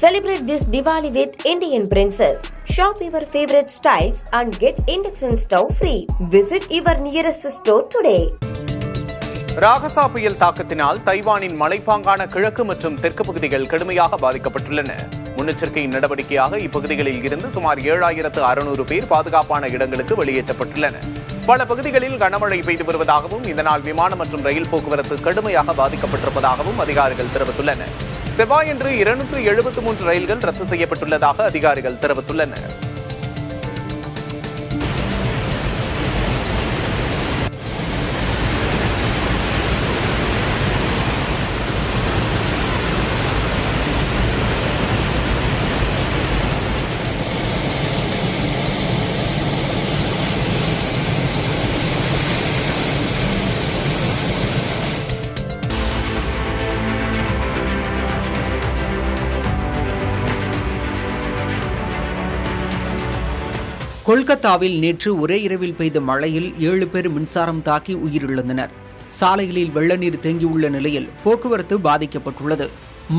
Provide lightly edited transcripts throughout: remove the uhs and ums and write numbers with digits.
Celebrate this Diwali with Indian Princess. Shop your favorite styles and get induction stove free. Visit your nearest store today. ராகசா புயல் தாக்கத்தினால் தைவானின் மலைப்பாங்கான கிழக்கு மற்றும் தெற்கு பகுதிகள் கடுமையாக பாதிக்கப்பட்டுள்ளன. முன்னெச்சரிக்கை நடவடிக்கையாக இப்பகுதிகளில் இருந்து சுமார் 7600 பேர் பாதுகாப்பான இடங்களுக்கு வெளியேற்றப்பட்டுள்ளனர். பல பகுதிகளில் கனமழை பெய்து வருவதாகவும் இதனால் விமானம் மற்றும் ரயில் போக்குவரத்து கடுமையாக பாதிக்கப்பட்டிருப்பதாகவும் அதிகாரிகள் தெரிவித்துள்ளனர். செவ்வாயன்று 273 ரயில்கள் ரத்து செய்யப்பட்டுள்ளதாக அதிகாரிகள் தெரிவித்துள்ளனர். கொல்கத்தாவில் நேற்று ஒரே இரவில் பெய்த மழையில் 7 பேர் மின்சாரம் தாக்கி உயிரிழந்தனர். சாலைகளில் வெள்ள நீர் தேங்கியுள்ள நிலையில் போக்குவரத்து பாதிக்கப்பட்டுள்ளது.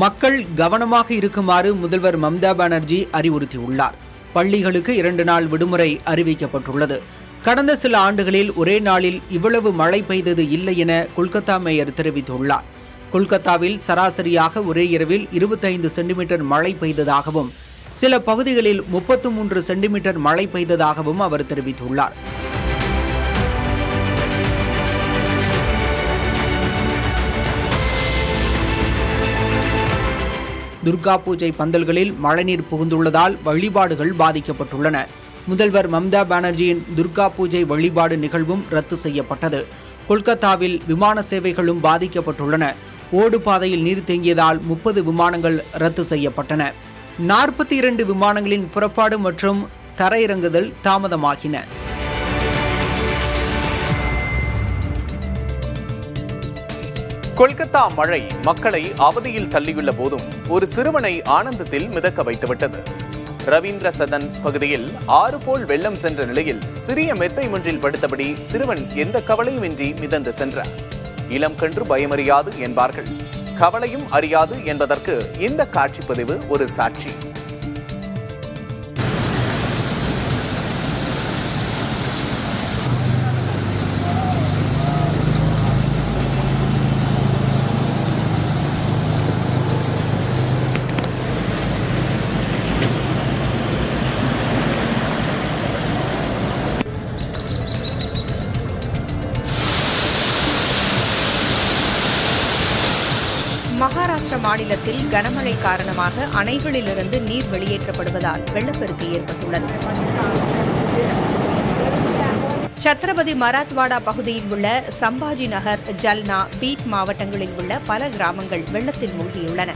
மக்கள் கவனமாக இருக்குமாறு முதல்வர் மம்தா பானர்ஜி அறிவுறுத்தியுள்ளார். பள்ளிகளுக்கு 2 நாள் விடுமுறை அறிவிக்கப்பட்டுள்ளது. கடந்த சில ஆண்டுகளில் ஒரே நாளில் இவ்வளவு மழை பெய்தது இல்லை என கொல்கத்தா மேயர் தெரிவித்துள்ளார். கொல்கத்தாவில் சராசரியாக ஒரே இரவில் 25 சென்டிமீட்டர் மழை பெய்ததாகவும் சில பகுதிகளில் 33 சென்டிமீட்டர் மழை பெய்ததாகவும் அவர் தெரிவித்துள்ளார். துர்கா பூஜை பந்தல்களில் மழைநீர் புகுந்துள்ளதால் வழிபாடுகள் பாதிக்கப்பட்டுள்ளன. முதல்வர் மம்தா பானர்ஜியின் துர்கா பூஜை வழிபாடு நிகழ்வும் ரத்து செய்யப்பட்டது. கொல்கத்தாவில் விமான சேவைகளும் பாதிக்கப்பட்டுள்ளன. ஓடுபாதையில் நீர் தேங்கியதால் 30 விமானங்கள் ரத்து செய்யப்பட்டன. 42 விமானங்களின் புறப்பாடு மற்றும் தரையிறங்குதல் தாமதமாகின. கொல்கத்தா மழை மக்களை அவதியில் தள்ளியுள்ள போதும் ஒரு சிறுவனை ஆனந்தத்தில் மிதக்க வைத்துவிட்டது. ரவீந்திர சதன் பகுதியில் 6 போல் வெள்ளம் சென்ற நிலையில் சிறிய மெத்தை ஒன்றில் படுத்தபடி சிறுவன் எந்த கவலையுமின்றி மிதந்து சென்றார். இளம் கன்று பயமறியாது என்பார்கள். கவலையும் அறியாது என்பதற்கு இந்த காட்சிப்பதிவு ஒரு சாட்சி. மகாராஷ்டிரா மாநிலத்தில் கனமழை காரணமாக அணைகளிலிருந்து நீர் வெளியேற்றப்படுவதால் வெள்ளப்பெருக்கு ஏற்பட்டுள்ளது. சத்ரபதி மராத்வாடா பகுதியில் உள்ள சம்பாஜி நகர், ஜல்னா, பீட் மாவட்டங்களில் உள்ள பல கிராமங்கள் வெள்ளத்தில் மூழ்கியுள்ளன.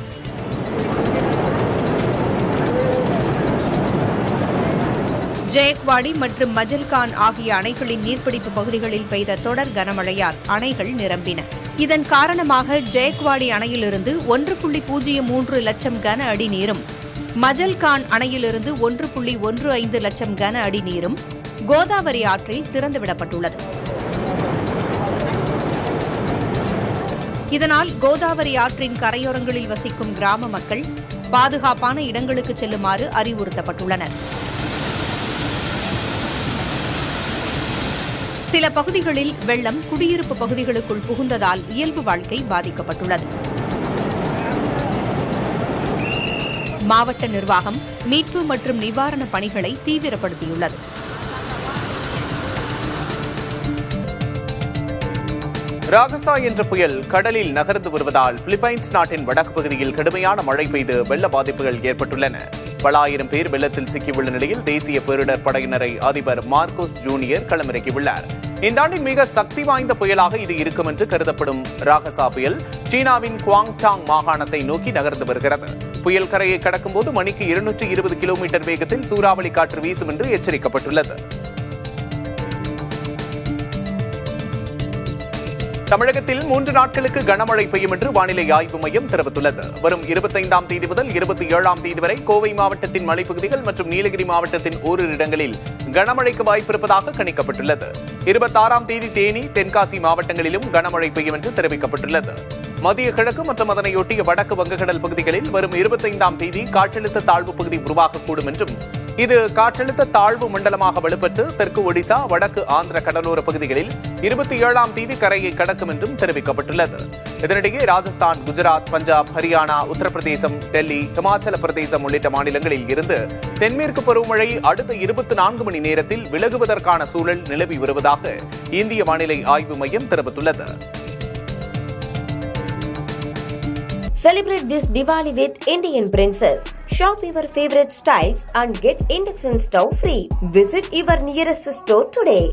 ஜெயக்வாடி மற்றும் மஜல்கான் ஆகிய அணைகளின் நீர்பிடிப்பு பகுதிகளில் பெய்த தொடர் கனமழையால் அணைகள் நிரம்பின. இதன் காரணமாக ஜெயக்வாடி அணையிலிருந்து 1.03 லட்சம் கன அடி நீரும், மஜல்கான் அணையிலிருந்து 1.15 லட்சம் கன அடி நீரும் கோதாவரி ஆற்றில் திறந்துவிடப்பட்டுள்ளது. இதனால் கோதாவரி ஆற்றின் கரையோரங்களில் வசிக்கும் கிராம மக்கள் பாதுகாப்பான இடங்களுக்கு செல்லுமாறு அறிவுறுத்தப்பட்டுள்ளனர். சில பகுதிகளில் வெள்ளம் குடியிருப்பு பகுதிகளுக்குள் புகுந்ததால் இயல்பு வாழ்க்கை பாதிக்கப்பட்டுள்ளது. மாவட்ட நிர்வாகம் மீட்பு மற்றும் நிவாரணப் பணிகளை தீவிரப்படுத்தியுள்ளது. ராகசா என்ற புயல் கடலில் நகர்ந்து வருவதால் பிலிப்பைன்ஸ் நாட்டின் வடக்கு பகுதியில் கடுமையான மழை பெய்து வெள்ள பாதிப்புகள் ஏற்பட்டுள்ளன. பல ஆயிரம் பேர் வெள்ளத்தில் சிக்கியுள்ள நிலையில் தேசிய பேரிடர் படையினரை அதிபர் மார்கோஸ் ஜூனியர் களமிறக்கியுள்ளார். இந்த ஆண்டின் மிக சக்தி வாய்ந்த புயலாக இது இருக்கும் என்று கருதப்படும் ராகசா புயல் சீனாவின் குவாங்டாங் மாகாணத்தை நோக்கி நகர்ந்து வருகிறது. புயல் கரையை கடக்கும் போது மணிக்கு 220 கிலோமீட்டர் வேகத்தில் சூறாவளி காற்று வீசும் என்று எச்சரிக்கப்பட்டுள்ளது. தமிழகத்தில் 3 நாட்களுக்கு கனமழை பெய்யும் என்று வானிலை ஆய்வு மையம் தெரிவித்துள்ளது. வரும் 25ஆம் தேதி முதல் 27ஆம் தேதி வரை கோவை மாவட்டத்தின் மலைப்பகுதிகள் மற்றும் நீலகிரி மாவட்டத்தின் ஓரிரு இடங்களில் கனமழைக்கு வாய்ப்பிருப்பதாக கணிக்கப்பட்டுள்ளது. 26ஆம் தேதி தேனி, தென்காசி மாவட்டங்களிலும் கனமழை பெய்யும் என்று தெரிவிக்கப்பட்டுள்ளது. மத்திய கிழக்கு மற்றும் அதனையொட்டிய வடக்கு வங்கக்கடல் பகுதிகளில் வரும் 25ஆம் தேதி காற்றழுத்த தாழ்வு பகுதி உருவாகக்கூடும் என்றும் இது காற்றழுத்த தாழ்வு மண்டலமாக வலுப்பெற்று தெற்கு ஒடிசா, வடக்கு ஆந்திர கடலோர பகுதிகளில் 27ஆம் தேதி கரையை கடக்கும் என்றும் தெரிவிக்கப்பட்டுள்ளது. இதனிடையே ராஜஸ்தான், குஜராத், பஞ்சாப், ஹரியானா, உத்தரப்பிரதேசம், டெல்லி, இமாச்சல பிரதேசம் உள்ளிட்ட மாநிலங்களில் இருந்து தென்மேற்கு பருவமழை அடுத்த 24 மணி நேரத்தில் விலகுவதற்கான சூழல் நிலவி வருவதாக இந்திய வானிலை ஆய்வு மையம் தெரிவித்துள்ளது. Celebrate this Diwali with Indian Princess. Shop your favorite styles and get induction stove free. Visit your nearest store today.